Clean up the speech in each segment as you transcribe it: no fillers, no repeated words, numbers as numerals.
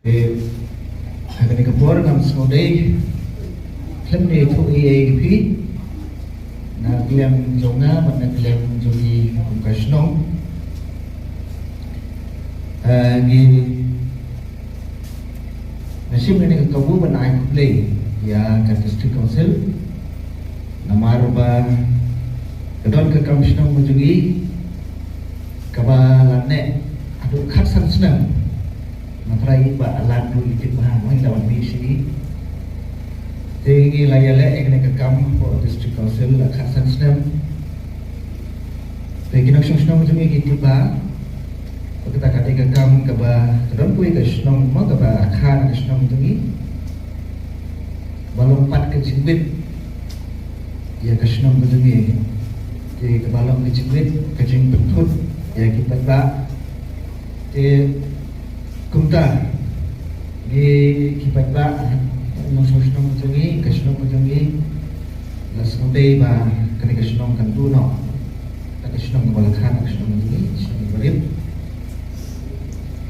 Kami kapor ngam semudai klem ni tu EAP na klem jonga mana klem jogi kasnong gi nasim ni kabu banai play ya ka district council namar ba kedon ke kamsnong jogi kabalane adu khat san senang matrai ba alat dulu di bahan mai lawan misi tinggi layale ekne ke kam for district council la khasan snam bagi nak snam tu ni kita ba kita kata ke kam ke ba kedon pui ke snam ma ke ba akhan ke snam tu ni balompat ke jimbit ya ke snam tu ni ke balom ke jimbit ke jing betut ya kita ba kumta di kipat ba nong sosnong jungi kasnong jungi lasnodei ba kani kasnong kan tuno ta kasnong balakhan kasnong jungi kasnong barip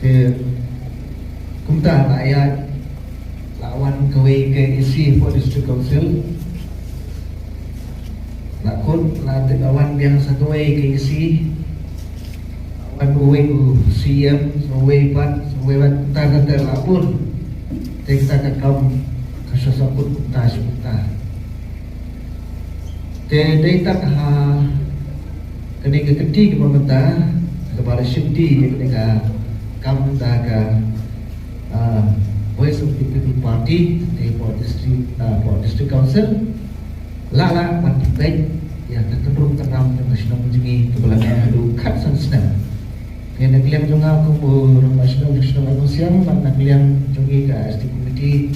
ke kumta ayat lawan kawe ke isi for district council lakon lawan yang satu ke isi Aduh, siap, sewebat tak lapun. Kita kekam kesesaput kita sebentar. Tadi tak kini keketi pemerintah kepada syuti ketika kamu tak voice of people party di for district council lala mati baik yang terkenal teram dengan senang menjungi kebelakang adu kat senang. Yang nak lihat juga aku nasional siang, nak lihat juga ke SD committee,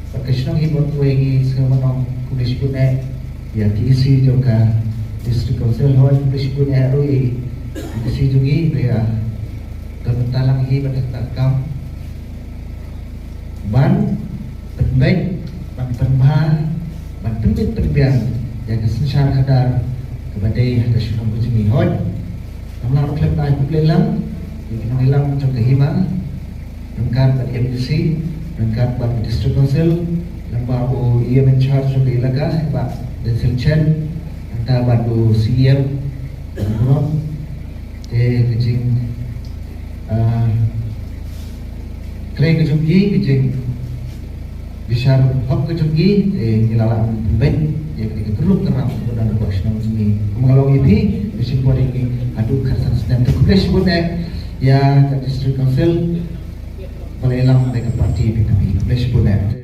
perkesenang hiburan kuengi semangat kulis punya, ya kisi juga district council hawa kulis punya ROE, kisi juga dia kebentalang hiburan terkam, ban penbaik, ban penbah, ban penbit penbiang, yang kesensyar kadar kepada kesenang berjumi hawa. Nampak klub naik kulelang. Yang hilang macam kehima, lengkap pada MDC, lengkap pada district council, lengkap pada EM in charge of the ilaka, lengkap dan Selchen, lengkap pada CM, lengkap kejing, kerja kejunggi, kejing besar hak kejunggi, hilalang baik, yang kita terus terang dan berkuasa ini. Mengalami ini, disebut ini adu kersan sedang terkulis pun ya ke district council melelang mereka parti PKB. Boleh sebut